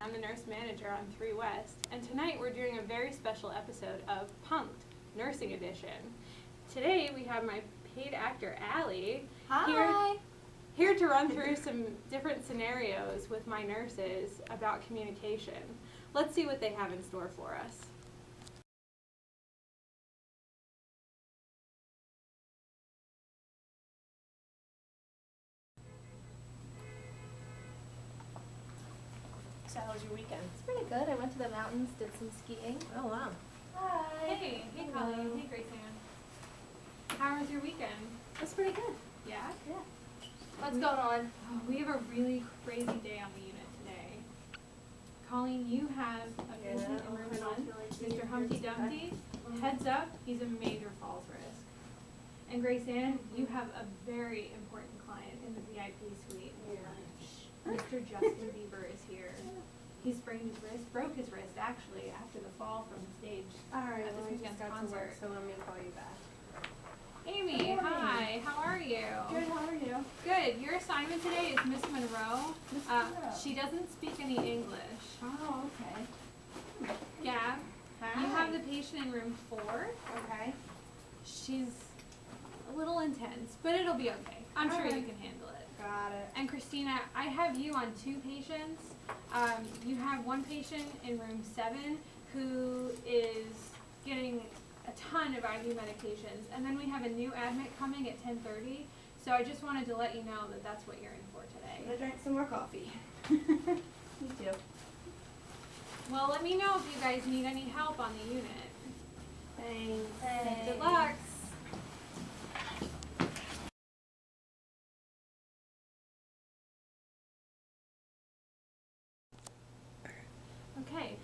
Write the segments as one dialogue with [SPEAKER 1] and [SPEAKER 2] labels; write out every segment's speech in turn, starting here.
[SPEAKER 1] I'm the nurse manager on 3 West, and tonight we're doing a very special episode of PunkD, Nursing Edition. Today we have my paid actor, Allie, here to run through some different scenarios with my nurses about communication. Let's see what they have in store for us.
[SPEAKER 2] So how was your weekend?
[SPEAKER 3] It's pretty good. I went to the mountains, did some skiing.
[SPEAKER 2] Oh wow.
[SPEAKER 3] Hi.
[SPEAKER 1] Hey Colleen, hey Grace Ann. How was your weekend?
[SPEAKER 3] It's pretty good.
[SPEAKER 1] Yeah?
[SPEAKER 3] Yeah. What's going on?
[SPEAKER 1] Oh, we have a really crazy day on the unit today. Colleen, you have a patient in room 1, Mr. Humpty Dumpty. Heads up, he's a major falls risk. And Grace Ann, you have a very important client in the VIP suite. Mr. Justin Bieber is here. He sprained his wrist, broke his wrist actually, after the fall from the stage
[SPEAKER 3] Alright,
[SPEAKER 1] at this weekend's concert.
[SPEAKER 3] so let me call you back.
[SPEAKER 1] Amy, hi, how are you?
[SPEAKER 3] Good, how are you?
[SPEAKER 1] Good. Your assignment today is Miss Monroe.
[SPEAKER 3] Miss Monroe.
[SPEAKER 1] She doesn't speak any English.
[SPEAKER 3] Oh, okay.
[SPEAKER 1] Gab,
[SPEAKER 3] Hi.
[SPEAKER 1] you have the patient in room 4.
[SPEAKER 3] Okay.
[SPEAKER 1] She's a little intense, but it'll be okay. I'm sure you can handle it.
[SPEAKER 3] Got it.
[SPEAKER 1] And Christina, I have you on 2 patients. You have one patient in room 7 who is getting a ton of IV medications, and then we have a new admit coming at 10:30. So I just wanted to let you know that that's what you're in for today.
[SPEAKER 3] I'm gonna drink some more coffee. Me too.
[SPEAKER 1] Well, let me know if you guys need any help on the unit.
[SPEAKER 3] Thanks.
[SPEAKER 1] Good luck. Okay,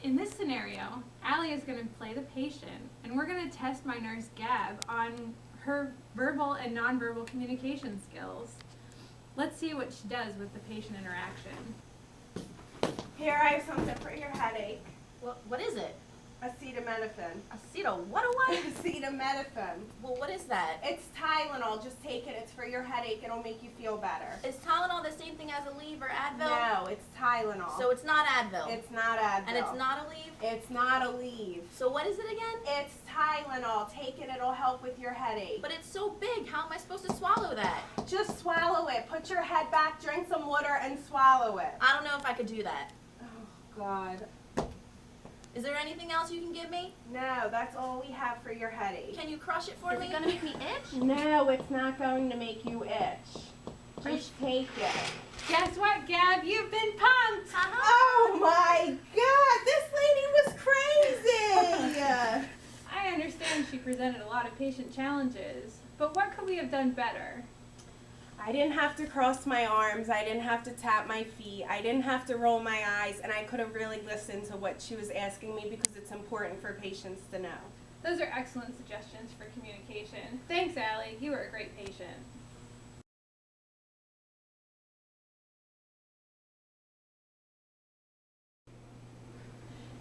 [SPEAKER 1] in this scenario, Allie is going to play the patient, and we're going to test my nurse Gab on her verbal and nonverbal communication skills. Let's see what she does with the patient interaction.
[SPEAKER 4] Here, I have something for your headache.
[SPEAKER 2] What is it?
[SPEAKER 4] Acetaminophen.
[SPEAKER 2] What?
[SPEAKER 4] Acetaminophen.
[SPEAKER 2] Well, what is that?
[SPEAKER 4] It's Tylenol. Just take it. It's for your headache. It'll make you feel better.
[SPEAKER 2] Is Tylenol the same thing as Aleve or Advil?
[SPEAKER 4] No, it's Tylenol.
[SPEAKER 2] So it's not Advil.
[SPEAKER 4] It's not Advil.
[SPEAKER 2] And it's not Aleve?
[SPEAKER 4] It's not Aleve.
[SPEAKER 2] So what is it again?
[SPEAKER 4] It's Tylenol. Take it. It'll help with your headache.
[SPEAKER 2] But it's so big. How am I supposed to swallow that?
[SPEAKER 4] Just swallow it. Put your head back, drink some water, and swallow it.
[SPEAKER 2] I don't know if I could do that.
[SPEAKER 4] Oh, God.
[SPEAKER 2] Is there anything else you can give me?
[SPEAKER 4] No, that's all we have for your headache.
[SPEAKER 2] Can you crush it for
[SPEAKER 3] Is
[SPEAKER 2] me?
[SPEAKER 3] it gonna make me itch?
[SPEAKER 4] No, it's not going to make you itch. Just take it.
[SPEAKER 1] Guess what, Gab? You've been punked!
[SPEAKER 4] Oh my God, this lady was crazy!
[SPEAKER 1] I understand she presented a lot of patient challenges, but what could we have done better?
[SPEAKER 4] I didn't have to cross my arms, I didn't have to tap my feet, I didn't have to roll my eyes, and I could have really listened to what she was asking me because it's important for patients to know.
[SPEAKER 1] Those are excellent suggestions for communication. Thanks, Allie. You were a great patient.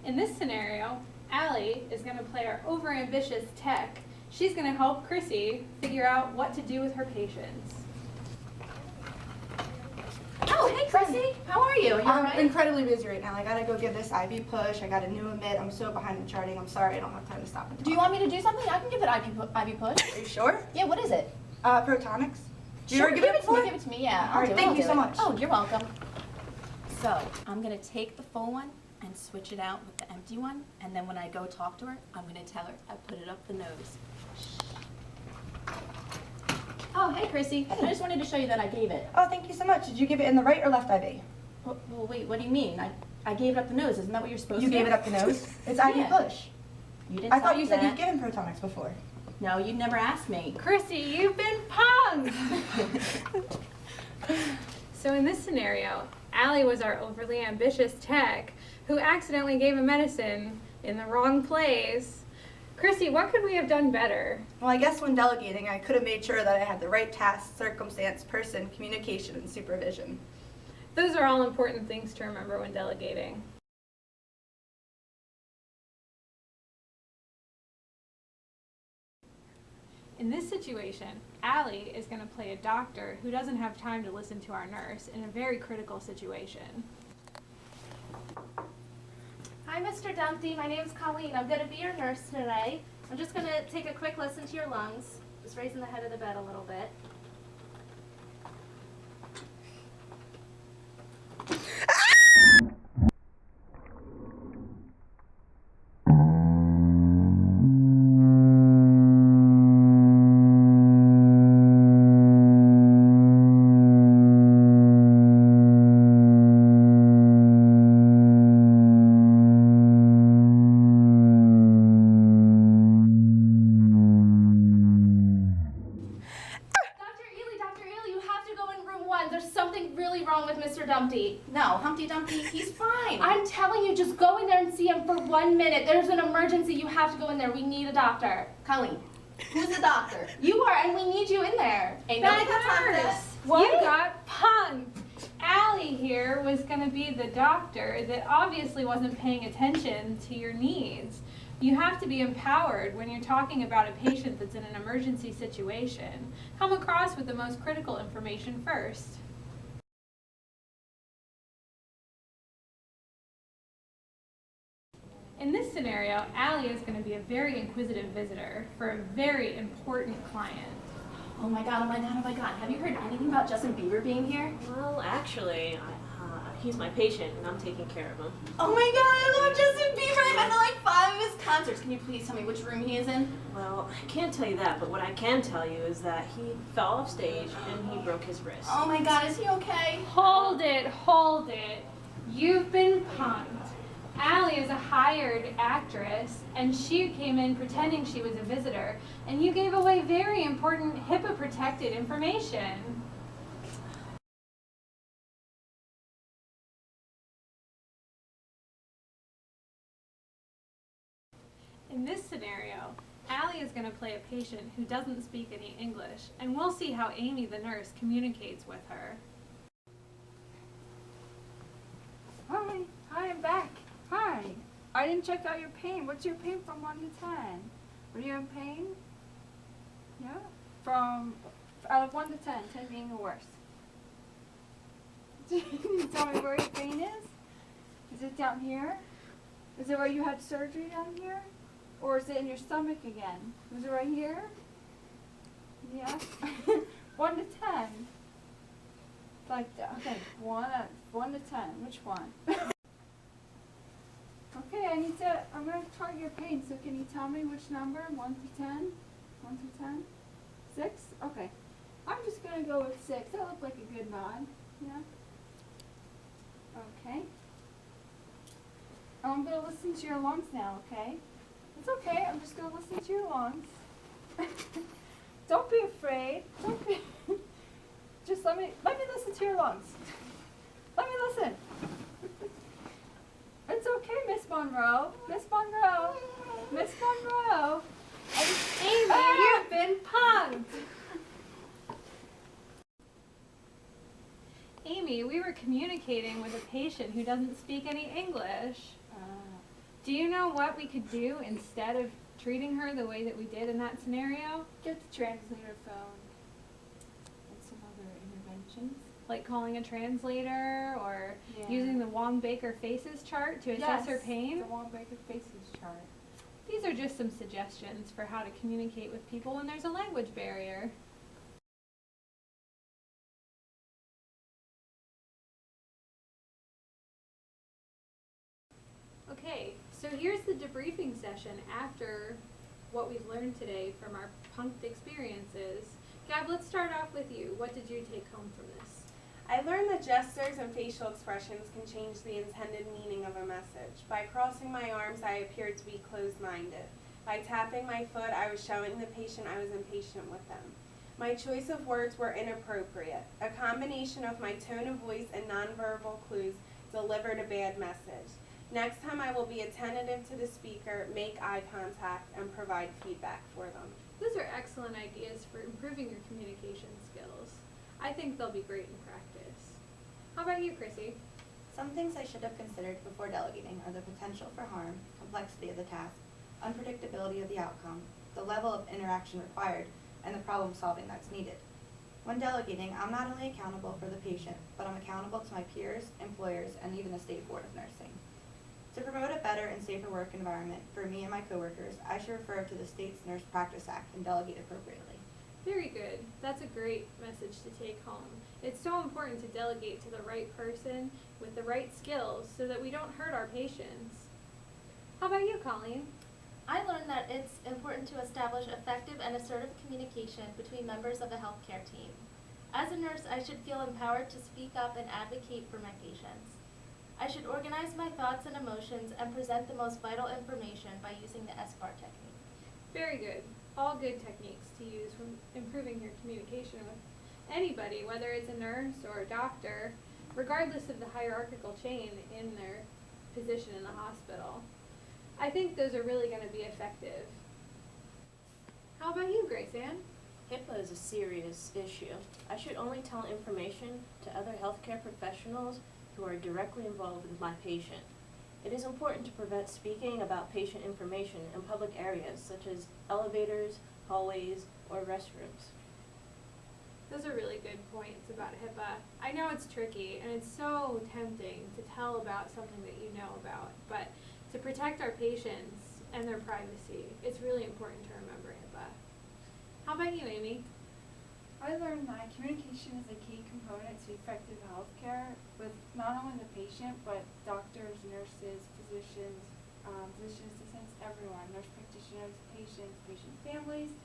[SPEAKER 1] In this scenario, Allie is going to play our overambitious tech. She's going to help Chrissy figure out what to do with her patients.
[SPEAKER 2] Oh, hey, Chrissy. How are you? Are you
[SPEAKER 5] I'm
[SPEAKER 2] alright?
[SPEAKER 5] incredibly busy right now. I gotta go give this IV push. I got a new admit. I'm so behind in charting. I'm sorry. I don't have time to stop and talk.
[SPEAKER 2] Do you want me to do something? I can give it IV push.
[SPEAKER 5] Are you sure?
[SPEAKER 2] Yeah, what is it?
[SPEAKER 5] Protonics. Do you
[SPEAKER 2] Sure,
[SPEAKER 5] ever give
[SPEAKER 2] give
[SPEAKER 5] it
[SPEAKER 2] it to
[SPEAKER 5] before?
[SPEAKER 2] me. Give it to me. Yeah.
[SPEAKER 5] All right, thank you so much.
[SPEAKER 2] Oh, you're welcome. So I'm gonna take the full one and switch it out with the empty one, and then when I go talk to her, I'm gonna tell her I put it up the nose. Oh, hey, Chrissy. I just wanted to show you that I gave it.
[SPEAKER 5] Oh, thank you so much. Did you give it in the right or left IV?
[SPEAKER 2] Well, wait. What do you mean? I gave it up the nose. Isn't that what you're supposed
[SPEAKER 5] You
[SPEAKER 2] to do?
[SPEAKER 5] gave it up the nose? It's IV
[SPEAKER 2] Yeah.
[SPEAKER 5] push.
[SPEAKER 2] You didn't.
[SPEAKER 5] I
[SPEAKER 2] tell
[SPEAKER 5] thought
[SPEAKER 2] me
[SPEAKER 5] you said
[SPEAKER 2] that.
[SPEAKER 5] you've given Protonics before.
[SPEAKER 2] No, you'd never asked me.
[SPEAKER 1] Chrissy, you've been punked! So in this scenario, Allie was our overly ambitious tech who accidentally gave a medicine in the wrong place. Chrissy, what could we have done better?
[SPEAKER 5] Well, I guess when delegating, I could have made sure that I had the right task, circumstance, person, communication, and supervision.
[SPEAKER 1] Those are all important things to remember when delegating. In this situation, Allie is going to play a doctor who doesn't have time to listen to our nurse in a very critical situation.
[SPEAKER 3] Mr. Dumpty. My name is Colleen. I'm going to be your nurse today. I'm just going to take a quick listen to your lungs. Just raising the head of the bed a little bit. Dr. Ely, you have to go in room 1. There's something really wrong with Mr. Dumpty.
[SPEAKER 2] No, Humpty Dumpty, he's fine.
[SPEAKER 3] I'm telling you, just go in there and see him for 1 minute. There's an emergency. You have to go in there. We need a doctor.
[SPEAKER 2] Colleen, who's the doctor?
[SPEAKER 3] You are, and we need you in there.
[SPEAKER 2] Ain't nobody got time for
[SPEAKER 1] Nurse,
[SPEAKER 2] this.
[SPEAKER 1] you got punked. Allie here was going to be the doctor that obviously wasn't paying attention to your needs. You have to be empowered when you're talking about a patient that's in an emergency situation. Come across with the most critical information first. In this scenario, Allie is going to be a very inquisitive visitor for a very important client.
[SPEAKER 2] Oh my god, oh my god, oh my god. Have you heard anything about Justin Bieber being here?
[SPEAKER 6] Well, actually, he's my patient and I'm taking care of him.
[SPEAKER 2] Oh my god, I love Justin Bieber. I've been to like 5 of his concerts. Can you please tell me which room he is in?
[SPEAKER 6] Well, I can't tell you that, but what I can tell you is that he fell off stage and he broke his wrist.
[SPEAKER 2] Oh my god, is he okay?
[SPEAKER 1] Hold it, hold it. You've been punked. Allie is a hired actress, and she came in pretending she was a visitor, and you gave away very important HIPAA-protected information. In this scenario, Allie is going to play a patient who doesn't speak any English, and we'll see how Amy, the nurse, communicates with her.
[SPEAKER 7] Hi, I'm back. Hi. I didn't check out your pain. What's your pain from 1 to 10? Were you in pain? Yeah? From, out of 1 to 10, 10 being the worst. Can you tell me where your pain is? Is it down here? Is it where you had surgery down here? Or is it in your stomach again? Was it right here? Yeah? 1 to 10. Like that. Okay, 1 to 10. Which one? Okay, I'm going to chart your pain, so can you tell me which number? 1 to 10? 1 to 10? 6? Okay. I'm just going to go with 6. That looked like a good nod. Yeah? Okay. I'm going to listen to your lungs now, okay? It's okay, I'm just going to listen to your lungs. Don't be afraid. Don't be... Just let me listen to your lungs. Let me listen. It's okay, Miss Monroe. Miss Monroe. Miss Monroe.
[SPEAKER 1] Amy, you've been punked! Amy, we were communicating with a patient who doesn't speak any English. Do you know what we could do instead of treating her the way that we did in that scenario?
[SPEAKER 7] Get the translator phone and some other interventions.
[SPEAKER 1] Like calling a translator or
[SPEAKER 7] Yeah.
[SPEAKER 1] using the Wong-Baker Faces chart to assess her pain?
[SPEAKER 7] The Wong-Baker Faces chart.
[SPEAKER 1] These are just some suggestions for how to communicate with people when there's a language barrier. Okay, so here's the debriefing session after what we've learned today from our punked experiences. Gab, let's start off with you. What did you take home from this?
[SPEAKER 4] I learned that gestures and facial expressions can change the intended meaning of a message. By crossing my arms, I appeared to be closed-minded. By tapping my foot, I was showing the patient I was impatient with them. My choice of words were inappropriate. A combination of my tone of voice and nonverbal clues delivered a bad message. Next time I will be attentive to the speaker, make eye contact, and provide feedback for them.
[SPEAKER 1] Those are excellent ideas for improving your communication skills. I think they'll be great in practice. How about you, Chrissy?
[SPEAKER 5] Some things I should have considered before delegating are the potential for harm, complexity of the task, unpredictability of the outcome, the level of interaction required, and the problem solving that's needed. When delegating, I'm not only accountable for the patient, but I'm accountable to my peers, employers, and even the State Board of Nursing. To promote a better and safer work environment for me and my coworkers, I should refer to the state's Nurse Practice Act and delegate appropriately.
[SPEAKER 1] Very good. That's a great message to take home. It's so important to delegate to the right person with the right skills so that we don't hurt our patients. How about you, Colleen?
[SPEAKER 3] I learned that it's important to establish effective and assertive communication between members of a healthcare team. As a nurse, I should feel empowered to speak up and advocate for my patients. I should organize my thoughts and emotions and present the most vital information by using the SBAR technique.
[SPEAKER 1] Very good. All good techniques to use when improving your communication with anybody, whether it's a nurse or a doctor, regardless of the hierarchical chain in their position in the hospital. I think those are really going to be effective. How about you, Grace Ann?
[SPEAKER 6] HIPAA is a serious issue. I should only tell information to other healthcare professionals who are directly involved with my patient. It is important to prevent speaking about patient information in public areas such as elevators, hallways, or restrooms.
[SPEAKER 1] Those are really good points about HIPAA. I know it's tricky and it's so tempting to tell about something that you know about, but to protect our patients and their privacy, it's really important to remember HIPAA. How about you, Amy?
[SPEAKER 7] I learned that communication is a key component to effective healthcare with not only the patient, but doctors, nurses, physicians, physician assistants, everyone, nurse practitioners, patients, patient families.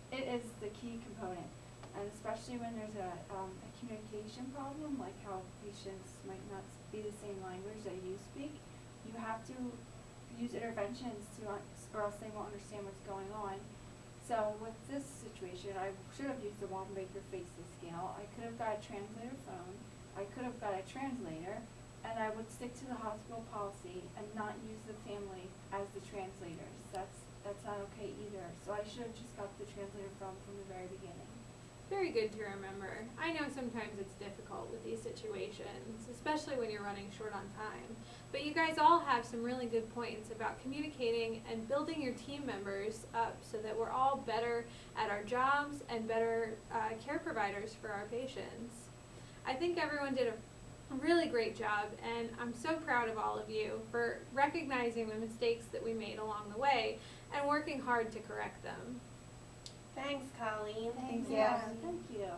[SPEAKER 7] It is the key component. And especially when there's a communication problem, like how patients might not be the same language that you speak, you have to use interventions or else they won't understand what's going on. So with this situation, I should have used the Wong-Baker-Facey scale. I could have got a translator phone. I could have got a translator, and I would stick to the hospital policy and not use the family as the translators. That's not okay either. So I should have just got the translator phone from the very beginning.
[SPEAKER 1] Very good to remember. I know sometimes it's difficult with these situations, especially when you're running short on time. But you guys all have some really good points about communicating and building your team members up so that we're all better at our jobs and better care providers for our patients. I think everyone did a really great job, and I'm so proud of all of you for recognizing the mistakes that we made along the way and working hard to correct them.
[SPEAKER 4] Thanks, Colleen.
[SPEAKER 5] Thank you.
[SPEAKER 7] Yeah, thank you.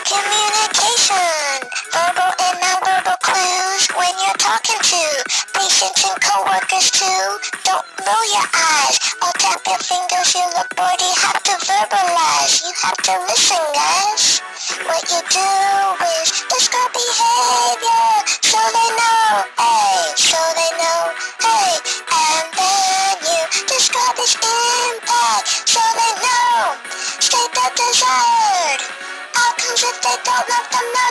[SPEAKER 8] Communication, verbal and nonverbal clues when you're talking to patients and coworkers too. Don't roll your eyes or tap your fingers. You look bored, you have to verbalize. You have to listen, guys. What you do is describe behavior so they know, hey, so they know, hey. And then you describe its impact so they know. State the desired outcomes if they don't let them know